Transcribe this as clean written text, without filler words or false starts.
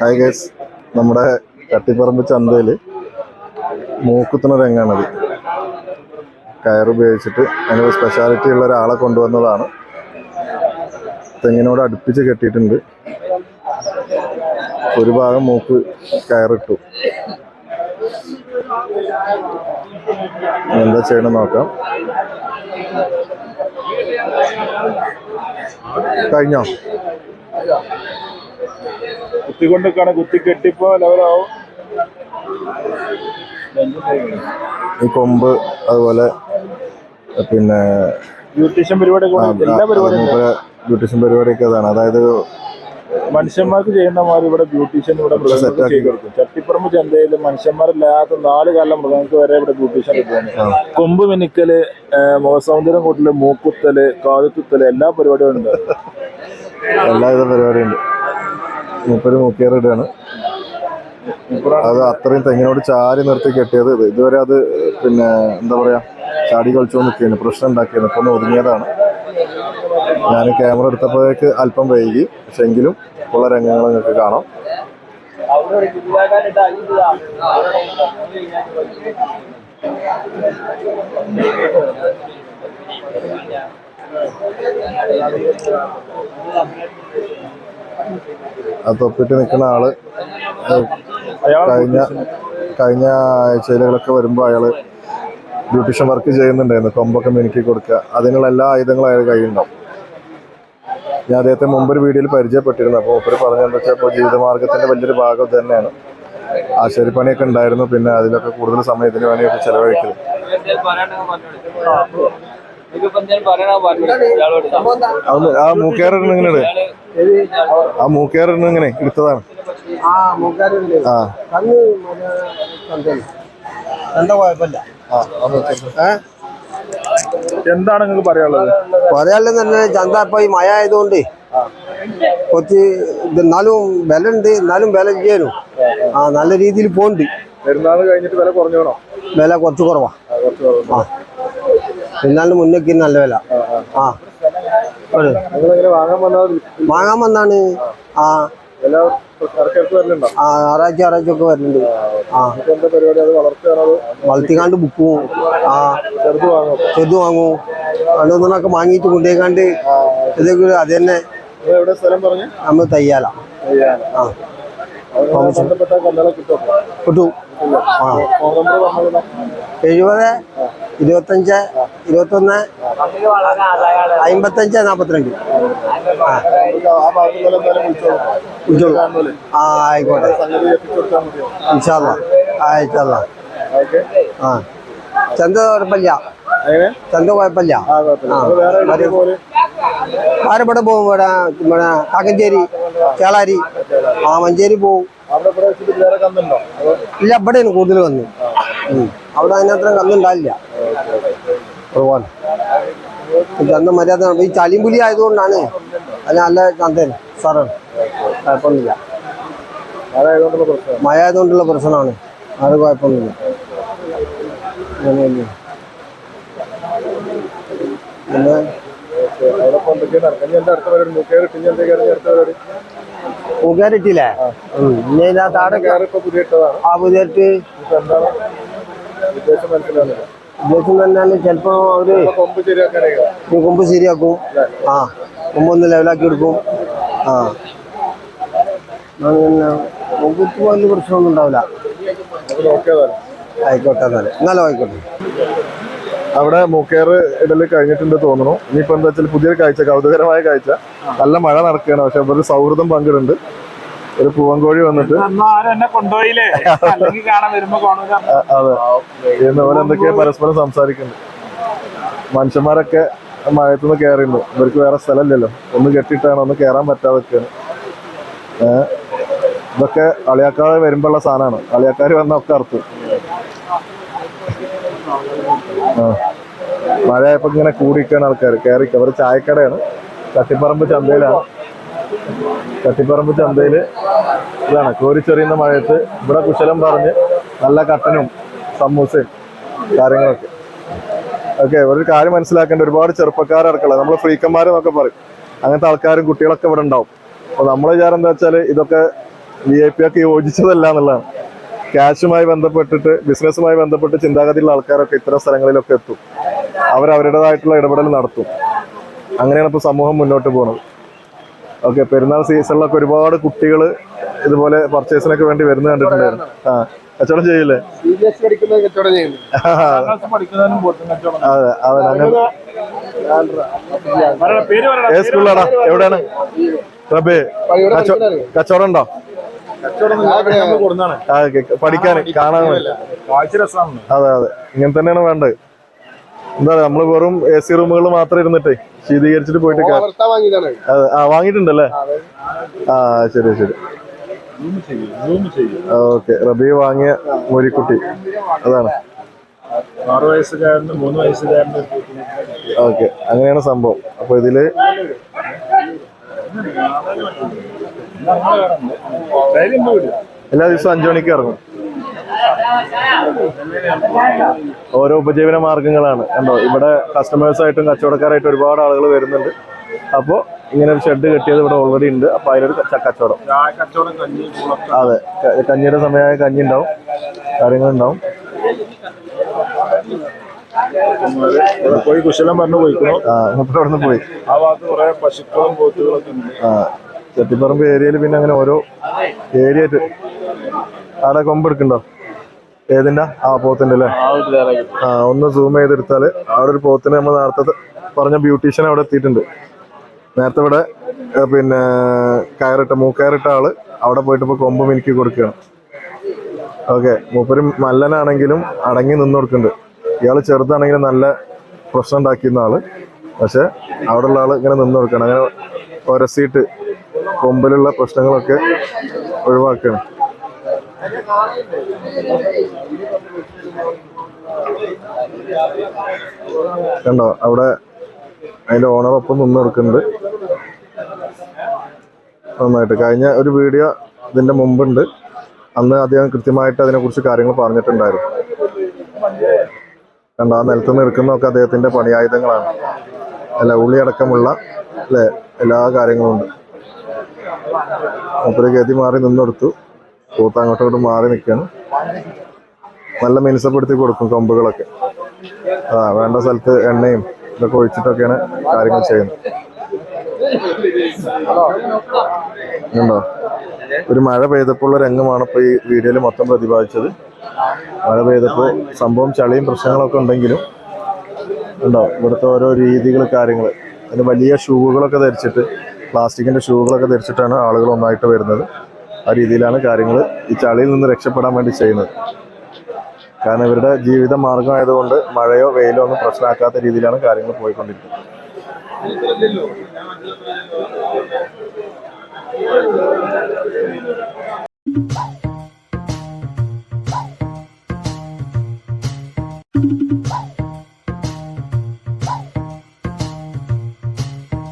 Hi guys, നമ്മുടെ കട്ടിപ്പറമ്പ് ചന്തയിൽ മൂക്കുത്തുന്ന രംഗാണത്. കയറുപയോഗിച്ചിട്ട് അതിനൊരു സ്പെഷ്യാലിറ്റി ഉള്ള ഒരാളെ കൊണ്ടുവന്നതാണ്. തെങ്ങിനോട് അടുപ്പിച്ച് കെട്ടിയിട്ടുണ്ട്. ഒരു ഭാഗം മൂക്ക് കയറിട്ടു. എന്താ ചെയ്യണം നോക്കാം. കഴിഞ്ഞോ? കുത്തിക്കൊണ്ടിരിക്കാണ്. കുത്തി കെട്ടിപ്പോ ലെവലാവും. ഈ കൊമ്പ് അതുപോലെ പിന്നെ ബ്യൂട്ടീഷ്യൻ പരിപാടി എല്ലാ പരിപാടിയും ബ്യൂട്ടീഷ്യൻ പരിപാടിയൊക്കെ അതാണ്. അതായത് മനുഷ്യന്മാർക്ക് ചെയ്യുന്ന മാതിരി ഇവിടെ ബ്യൂട്ടീഷ്യൻ ഇവിടെ മൃഗങ്ങൾക്ക് ചെയ്ത് കൊടുക്കും. ചട്ടിപ്പറമ്പ് ചന്തയിൽ മനുഷ്യന്മാരില്ലാത്ത 4 കാലം മൃഗങ്ങൾക്ക് വരെ ഇവിടെ ബ്യൂട്ടീഷ്യൻ കിട്ടുന്നു. കൊമ്പ് മിനിക്കല്, മുഖസൗന്ദര്യം കൂട്ടല്, മൂക്കുത്തല്, കാതുത്തുത്തല്, എല്ലാ പരിപാടികളും ഉണ്ട്. എല്ലാവിധ പരിപാടിയുണ്ട്. മൂപ്പര് മൂക്കേറിടുകയാണ്. അത് അത്രയും തെങ്ങിനോട് ചാരി നിർത്തി കെട്ടിയത്. ഇതുവരെ അത് പിന്നെ എന്താ പറയാ, ചാടി കളിച്ചോ നിൽക്കുകയാണ്, പ്രശ്നം ഉണ്ടാക്കിയത്. ഇപ്പൊ ഒന്ന് ഒതുങ്ങിയതാണ്. ഞാൻ ക്യാമറ എടുത്തപ്പോഴേക്ക് അല്പം വൈകി, പക്ഷെ എങ്കിലും ഉള്ള രംഗങ്ങൾ നിങ്ങൾക്ക് കാണാം. അത് തൊപ്പിട്ട് നിൽക്കുന്ന ആള് കഴിഞ്ഞ ആഴ്ചയിലൊക്കെ വരുമ്പോൾ അയാള് ബ്യൂട്ടീഷ്യൻ വർക്ക് ചെയ്യുന്നുണ്ടായിരുന്നു. കൊമ്പൊക്കെ മിനുക്കി കൊടുക്കുക, അതിനുള്ള എല്ലാ ആയുധങ്ങളും അയാൾ കയ്യിലുണ്ടാവും. ഞാൻ അദ്ദേഹത്തെ മുമ്പൊരു വീഡിയോയിൽ പരിചയപ്പെട്ടിരുന്നു. അപ്പോൾ ഒപ്പര് പറഞ്ഞതെന്ന് വെച്ചാൽ ഇപ്പോൾ ജീവിതമാർഗത്തിന്റെ വലിയൊരു ഭാഗം ഇത് തന്നെയാണ്. ആശാരിപ്പണിയൊക്കെ ഉണ്ടായിരുന്നു. പിന്നെ അതിലൊക്കെ കൂടുതൽ സമയത്തിന് വേണ്ടിയിട്ട് ചെലവഴിക്കൽ. ആ മൂക്കേറിങ്ങനെ എടുത്തതാണ്. എന്താണ് നിങ്ങൾക്ക് പറയാനുള്ളത്? തന്നെ ചന്ത ഇപ്പൊ ഈ മഴ ആയതുകൊണ്ട് കുറച്ച് എന്നാലും വില ഉണ്ട്, എന്നാലും വില ചെയ്യാനും നല്ല രീതിയിൽ പോണ്ട്. പെരുന്നാൾ കഴിഞ്ഞിട്ട് വില കുറഞ്ഞോ? വില കുറച്ച് കുറവാ. പെരുന്നാളിന് മുന്നേക്ക് നല്ല വില. വാങ്ങാൻ വന്നാണ്. ആറാഴ്ച ഒക്കെ വരുന്നുണ്ട്. വളർത്തിക്കാണ്ട് ബുക്കും ചെറുത് വാങ്ങും. രണ്ടൊന്നൊക്കെ വാങ്ങിയിട്ട് കൊണ്ടുപോയിക്കാണ്ട് ഇതൊക്കെ അത് തന്നെ. നമ്മൾ തയ്യാല കിട്ടും. 70 25 21 55 42. ആയിക്കോട്ടെ. ഇൻഷാ അല്ലാഹ്. ചന്ത കുഴപ്പമില്ല. ആരെവിടെ പോവും? ഇവിടെ കാക്കഞ്ചേരി, ചേളാരി, മഞ്ചേരി പോവും. ഇല്ല, ഇവിടെയാണ് കൂടുതൽ വന്ന്. അവിടെ അതിനത്ര കന്നുണ്ടാവില്ല. ഒരുപാട് ചന്ത മര്യാദ. ഈ ചളിമ്പുലി ആയതുകൊണ്ടാണ് അത് നല്ല ചന്തയാണ്, സാറാണ്. കുഴപ്പമൊന്നുമില്ല. മഴ ആയതുകൊണ്ടുള്ള പ്രശ്നമാണ്. അത് കുഴപ്പമൊന്നുമില്ല. പിന്നെ മൂക്കാരിട്ടില്ലേ? പുതിയിട്ട് ഉദ്ദേശം തന്നെയാണ്. ചിലപ്പോ അവര് കൊമ്പ് ശരിയാക്കും. കൊമ്പൊന്ന് ലെവലാക്കി എടുക്കും. കൊമ്പത്ത് വലിയ പ്രശ്നമൊന്നും ഉണ്ടാവില്ല. ആയിക്കോട്ടെ. എന്നാലും ആയിക്കോട്ടെ. അവിടെ മൂക്കേറ് ഇടൽ കഴിഞ്ഞിട്ടുണ്ട് തോന്നുന്നു. ഇനിയിപ്പോ എന്താ വെച്ചാൽ പുതിയൊരു കാഴ്ച, കൗതുകരമായ കാഴ്ച. നല്ല മഴ നടക്കുകയാണ്, പക്ഷെ ഒരു സൗഹൃദം പങ്കിടുന്നുണ്ട്. ഒരു പൂവൻകോഴി വന്നിട്ട് അതെ പോലെ എന്തൊക്കെയോ പരസ്പരം സംസാരിക്കുന്നുണ്ട്. മനുഷ്യന്മാരൊക്കെ മഴത്തുനിന്ന് കയറിയുണ്ട്. ഇവർക്ക് വേറെ സ്ഥലമില്ലല്ലോ, ഒന്ന് കെട്ടിയിട്ടാണ്, ഒന്ന് കയറാൻ പറ്റാതൊക്കെയാണ്. ഇതൊക്കെ അളിയാക്കാതെ വരുമ്പോഴുള്ള സാധനമാണ്. അളിയാക്കാർ വന്നൊക്കെ അർത്ഥം. മഴയപ്പോ ഇങ്ങനെ കൂടിക്കാണ് ആൾക്കാർ കയറിക്ക. അവർ ചായക്കടയാണ്. കട്ടിപ്പറമ്പ് ചന്തയിലാണ്. കട്ടിപ്പറമ്പ് ചന്തയില് ഇതാണ് കോരിച്ചെറിയുന്ന മഴയത്ത് ഇവിടെ കുശലം പറഞ്ഞ് നല്ല കട്ടനും സമൂസയും കാര്യങ്ങളൊക്കെ. ഓക്കെ, ഒരു കാര്യം മനസ്സിലാക്കേണ്ട, ഒരുപാട് ചെറുപ്പക്കാരടക്കമുള്ള നമ്മൾ ഫ്രീക്കന്മാരെന്നൊക്കെ പറയും, അങ്ങനത്തെ ആൾക്കാരും കുട്ടികളൊക്കെ ഇവിടെ ഉണ്ടാവും. അപ്പോൾ നമ്മളെ വിചാരം എന്താ വെച്ചാൽ ഇതൊക്കെ VIP ഒക്കെ യോജിച്ചതല്ല എന്നുള്ളതാണ്. ക്യാഷുമായി ബന്ധപ്പെട്ടിട്ട് ബിസിനസ്സുമായി ബന്ധപ്പെട്ട് ചിന്താഗതിയുള്ള ആൾക്കാരൊക്കെ ഇത്തരം സ്ഥലങ്ങളിലൊക്കെ എത്തും. അവരവരുടേതായിട്ടുള്ള ഇടപെടൽ നടത്തും. അങ്ങനെയാണ് ഇപ്പോൾ സമൂഹം മുന്നോട്ട് പോകുന്നത്. ഓക്കെ, പെരുന്നാൾ സീസണിലൊക്കെ ഒരുപാട് കുട്ടികൾ ഇതുപോലെ പർച്ചേസിനൊക്കെ വേണ്ടി വരുന്നത് കണ്ടിട്ടുണ്ടായിരുന്നു. ആ, കച്ചവടം ചെയ്യില്ലേ? അതെ അതെ. ഏത് സ്കൂളിലാടാ? എവിടെയാണ്? റബേ, കച്ചവടം ഉണ്ടോ? പഠിക്കാൻ കാണാൻ. അതെ അതെ, ഇങ്ങനെ തന്നെയാണ് വേണ്ടത്. എന്താ പറയാ, നമ്മള് വെറും AC റൂമുകൾ മാത്രം ഇരുന്നിട്ടേ ശീതീകരിച്ചിട്ട് പോയിട്ട് അതെ. ആ, വാങ്ങിയിട്ടുണ്ടല്ലേ? ആ, ശരി ശരി. ഓക്കെ, റബി വാങ്ങിയ മോരിക്കുട്ടി അതാണ്. 6 വയസ്സുകാരന് 3 വയസ്സുകാരന്. ഓക്കെ, അങ്ങനെയാണ് സംഭവം. അപ്പൊ ഇതില് എല്ലാ ദിവസവും 5 മണിക്ക് ഇറങ്ങും. ഓരോ ഉപജീവന മാർഗങ്ങളാണ്. കണ്ടോ, ഇവിടെ കസ്റ്റമേഴ്സായിട്ടും കച്ചവടക്കാരായിട്ടും ഒരുപാട് ആളുകൾ വരുന്നുണ്ട്. അപ്പോൾ ഇങ്ങനെ ഒരു ഷെഡ് കെട്ടിയത് ഇവിടെ ഓൾറെഡി ഉണ്ട്. അപ്പൊ അതിലൊരു കച്ചവടം. അതെ, കഞ്ഞിയുടെ സമയമായ കഞ്ഞി ഉണ്ടാവും, കാര്യങ്ങളുണ്ടാവും. പോയി കുശലം പറഞ്ഞു പോയിക്കോ. മുപ്പത് അവിടെ നിന്ന് പോയി. ആ ഭാഗത്ത് കുറെ പശുക്കളും പോത്തുകളൊക്കെ ഉണ്ട്. ചെട്ടിപ്പറമ്പ് ഏരിയയിൽ പിന്നെ അങ്ങനെ ഓരോ ഏരിയ ആയിട്ട്. അവിടെ കൊമ്പെടുക്കണ്ടോ? ഏതിന്റെ? ആ, പോത്തിന്റെ അല്ലേ? ഒന്ന് സൂം ചെയ്തെടുത്താല് അവിടെ ഒരു പോത്തിന് നമ്മൾ നേരത്തെ പറഞ്ഞ ബ്യൂട്ടീഷ്യൻ അവിടെ എത്തിയിട്ടുണ്ട്. നേരത്തെ ഇവിടെ പിന്നെ മൂക്കയറിട്ട ആള് അവിടെ പോയിട്ട് ഇപ്പൊ കൊമ്പ് മിനുക്കി കൊടുക്കുകയാണ്. ഓക്കെ, മൂപ്പര് മല്ലനാണെങ്കിലും അടങ്ങി നിന്ന് കൊടുക്കുന്നുണ്ട്. ഇയാള് ചെറുതാണെങ്കിലും നല്ല പ്രശ്നം ഉണ്ടാക്കിയിരുന്ന ആള്. പക്ഷെ അവിടെയുള്ള ആള് ഇങ്ങനെ നിന്ന് കൊടുക്കണം. അങ്ങനെ ഒരസിയിട്ട് കൊമ്പിലുള്ള പ്രശ്നങ്ങളൊക്കെ ഒഴിവാക്കുകയാണ്. കണ്ടോ, അവിടെ അതിന്റെ ഓണറൊപ്പം നിന്ന് കൊടുക്കുന്നുണ്ട് നന്നായിട്ട്. കഴിഞ്ഞ ഒരു വീഡിയോ ഇതിന്റെ മുമ്പുണ്ട്. അന്ന് അദ്ദേഹം കൃത്യമായിട്ട് അതിനെക്കുറിച്ച് കാര്യങ്ങൾ പറഞ്ഞിട്ടുണ്ടായിരുന്നു. കണ്ടോ, ആ നിലത്തുനിന്ന് എടുക്കുന്നതൊക്കെ അദ്ദേഹത്തിന്റെ പണിയായുധങ്ങളാണ്. അല്ല, ഉള്ളി അടക്കമുള്ള അല്ലെ എല്ലാ കാര്യങ്ങളും ഉണ്ട്. മൂപ്പര് ഗതി മാറി നിന്നെടുത്തു. പൂത്ത് അങ്ങോട്ടോട്ട് മാറി നിൽക്കുകയാണ്. നല്ല മിനുസപ്പെടുത്തി കൊടുക്കും കൊമ്പുകളൊക്കെ. വേണ്ട സ്ഥലത്ത് എണ്ണയും ഇതൊക്കെ ഒഴിച്ചിട്ടൊക്കെയാണ് കാര്യങ്ങൾ ചെയ്യുന്നത്. ഉണ്ടോ, ഒരു മഴ പെയ്തപ്പോൾ രംഗമാണ് ഇപ്പോൾ ഈ വീഡിയോയിൽ മൊത്തം പ്രതിപാദിച്ചത്. മഴ പെയ്തപ്പോൾ സംഭവം ചളിയും പ്രശ്നങ്ങളൊക്കെ ഉണ്ടെങ്കിലും ഉണ്ടോ, ഇവിടുത്തെ ഓരോ രീതികൾ, കാര്യങ്ങൾ. അതിന് വലിയ ഷൂകളൊക്കെ ധരിച്ചിട്ട്, പ്ലാസ്റ്റിക്കിന്റെ ഷൂകളൊക്കെ ധരിച്ചിട്ടാണ് ആളുകൾ ഒന്നായിട്ട് വരുന്നത്. ആ രീതിയിലാണ് കാര്യങ്ങൾ ഈ ചളിയിൽ നിന്ന് രക്ഷപ്പെടാൻ വേണ്ടി ചെയ്യുന്നത്. കാരണം ഇവരുടെ ജീവിത മാർഗമായതുകൊണ്ട് മഴയോ വെയിലോ ഒന്നും പ്രശ്നമാക്കാത്ത രീതിയിലാണ് കാര്യങ്ങൾ പോയിക്കൊണ്ടിരിക്കുന്നത്.